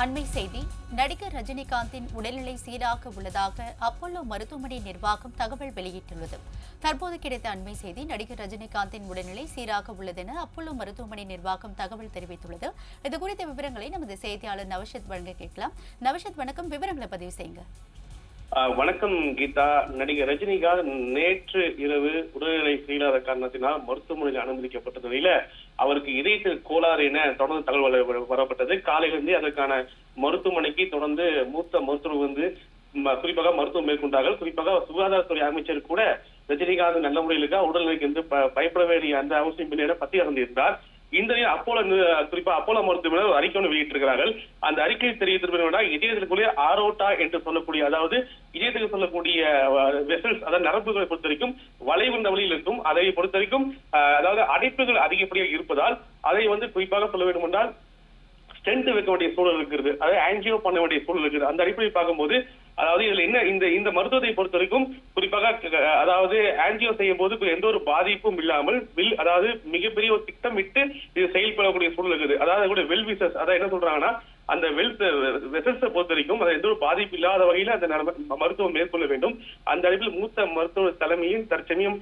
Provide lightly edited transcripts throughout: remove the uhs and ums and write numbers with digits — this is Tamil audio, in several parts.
அண்மை செய்தி. நடிகர் ரஜினிகாந்தின் உடல்நிலை சீராக உள்ளதாக அப்போலோ மருத்துவமனை நிர்வாகம் தகவல் வெளியிட்டுள்ளது. தற்போது கிடைத்த அண்மை செய்தி, நடிகர் ரஜினிகாந்தின் உடல்நிலை சீராக உள்ளதென அப்போலோ மருத்துவமனை நிர்வாகம் தகவல் தெரிவித்துள்ளது. இதுகுறித்த விவரங்களை நமது செய்தியாளர் நவஷத் வழங்க கேட்கலாம். நவஷத், வணக்கம். விவரங்களை பதிவு செய்யுங்க. வணக்கம் கீதா. நடிகர் ரஜினிகாந்த் நேற்று இரவு உடல்நிலை சரியில்லாத காரணத்தினால் மருத்துவமனையில் அனுமதிக்கப்பட்ட நிலையில அவருக்கு இதயத்தில் கோளாறு என தொடர்ந்து தகவல் வரப்பட்டது. காலையிலிருந்தே அதற்கான மருத்துவமனைக்கு தொடர்ந்து மூத்த மருத்துவர் குறிப்பாக மருத்துவம் மேற்கொண்டார்கள். குறிப்பாக சுகாதாரத்துறை அமைச்சர் கூட ரஜினிகாந்த் நல்ல முறையில் இருக்கா, உடல்நிலைக்கு பயப்பட வேண்டிய அந்த அவசியம் பின்னர் பத்தி அறிந்திருந்தார். இந்த அப்போலோ குறிப்பா அப்போலோ மருத்துவமனை ஒரு அறிக்கை ஒன்று வெளியிட்டிருக்கிறார்கள். அந்த அறிக்கையை தெரிவித்திருப்பா இதயத்திற்குள்ளே ஆரோட்டா என்று சொல்லக்கூடிய, அதாவது இதயத்துக்கு சொல்லக்கூடிய வெசல்ஸ், அதாவது நரம்புகளை பொறுத்த வரைக்கும் வளைவு வழியில் இருக்கும். அதை பொறுத்த வரைக்கும் அதாவது அடைப்புகள் அதிகப்படியாக இருப்பதால் அதை குறிப்பாக சொல்ல வேண்டும் என்றால் ஸ்டென்ட் வைக்க வேண்டிய சூழல் இருக்கிறது, அதாவது ஆன்ஜியோ பண்ண வேண்டிய சூழல் இருக்குது. அந்த அடிப்படையில் பார்க்கும்போது அதாவது இதுல என்ன இந்த மருத்துவத்தை பொறுத்த வரைக்கும் குறிப்பாக அதாவது ஆன்ஜியோ செய்யும் போது எந்த ஒரு பாதிப்பும் இல்லாமல் அதாவது மிகப்பெரிய ஒரு திட்டமிட்டு இது செயல்படக்கூடிய சூழல் இருக்குது. அதாவது கூட வெல் விசஸ், அதாவது என்ன சொல்றாங்கன்னா அந்த வெசல்ஸை பொறுத்த வரைக்கும் அதை எந்த ஒரு பாதிப்பு இல்லாத வகையில அந்த மருத்துவம் மேற்கொள்ள வேண்டும். அந்த அளவில் மூத்த மருத்துவ தலைமையும் தற்சமயம்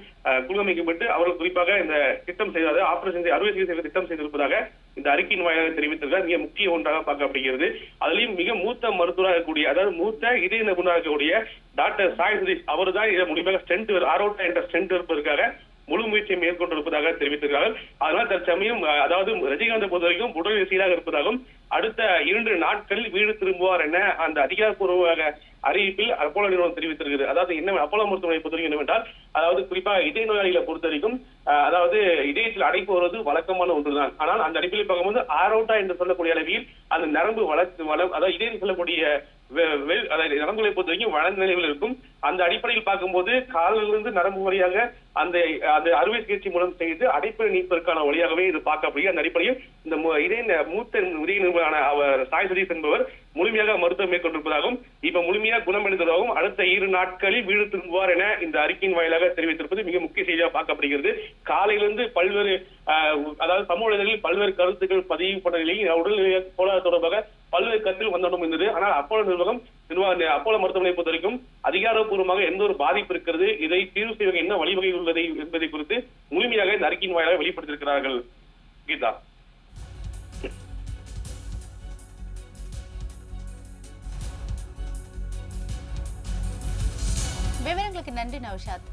குழுமைக்கப்பட்டு அவர்கள் குறிப்பாக இந்த திட்டம் செய்தாது ஆபரேஷன் அறுவை சிகிச்சை திட்டம் செய்திருப்பதாக இந்த அறிக்கையின் வாயிலாக தெரிவித்திருக்கார். மிக முக்கிய ஒன்றாக பார்க்கப்படுகிறது. அதுலயும் மிக மூத்த மருத்துவராக இருக்கக்கூடிய, அதாவது மூத்த இதய நிபுணராக இருக்கக்கூடிய டாக்டர் சாய் சதீஷ் அவர் தான் இதை முழுமையாக ஸ்டென்ட் ஆரோட்டா என்ற ஸ்டென்ட் இருப்பதற்காக முழு முயற்சியை மேற்கொண்டிருப்பதாக தெரிவித்திருக்கிறார்கள். அதனால் தற்சமயம் அதாவது ரஜினிகாந்தை பொறுத்த வரைக்கும் உடல்நிலை சீராக இருப்பதாகவும் அடுத்த 2 நாட்களில் வீடு திரும்புவார் என அந்த அதிகாரப்பூர்வ அறிவிப்பில் அப்போலோ நிறுவனம் தெரிவித்திருக்கிறது. அதாவது என்ன அப்போலோ மருத்துவமனை பொறுத்த வரைக்கும் என்னவென்றால், அதாவது குறிப்பாக இதய நோயாளிகளை பொறுத்த வரைக்கும் அதாவது இதயத்தில் அடைப்பு வருவது வழக்கமான ஒன்றுதான். ஆனால் அந்த அடிப்படையில் பார்க்கும்போது ஆரோட்டா என்று சொல்லக்கூடிய அளவில் அந்த நரம்பு அதாவது இதயம் சொல்லக்கூடிய நரம்புகளை பொறுத்த வரைக்கும் வளர்ந்த நிலையில் இருக்கும். அந்த அடிப்படையில் பார்க்கும்போது காலிலிருந்து நரம்பு வழியாக அந்த அறுவை சிகிச்சை மூலம் செய்து அடைப்பை நீப்பதற்கான வழியாகவே இது பார்க்கப்படுகிறது. அந்த அடிப்படையில் இந்த மூத்த இதய நிபுணரான அவர் சாய் சதீஷ் என்பவர் முழுமையாக மருத்துவம் மேற்கொண்டிருப்பதாகவும் இப்ப முழுமையாக குணமடைந்ததாகவும் அடுத்த 2 நாட்களில் வீடு திரும்புவார் என இந்த அறிக்கையின் வாயிலாக தெரிவித்திருப்பது மிக முக்கிய செய்தியாக பார்க்கப்படுகிறது. காலையிலிருந்து பல்வேறு அதாவது சமூக இதழ்களில் பல்வேறு கருத்துக்கள் பதிவுப்பட்ட நிலையில் உடல்நிலை கோளாறு தொடர்பாக பல்வேறு கருத்தில் வந்தோம் இருந்தது. ஆனால் அப்போலோ நிர்வாகம் அப்போலோ மருத்துவமனை பொறுத்த வரைக்கும் அதிகாரப்பூர்வமாக எந்த ஒரு பாதிப்பு இருக்கிறது, இதை தீர்வு செய்வதற்கு என்ன வழிவகை உள்ளது என்பதை குறித்து முழுமையாக இந்த அறிக்கையின் வாயிலாக வெளிப்படுத்தியிருக்கிறார்கள். கீதா, விவரங்களுக்கு நன்றி நௌஷாத்.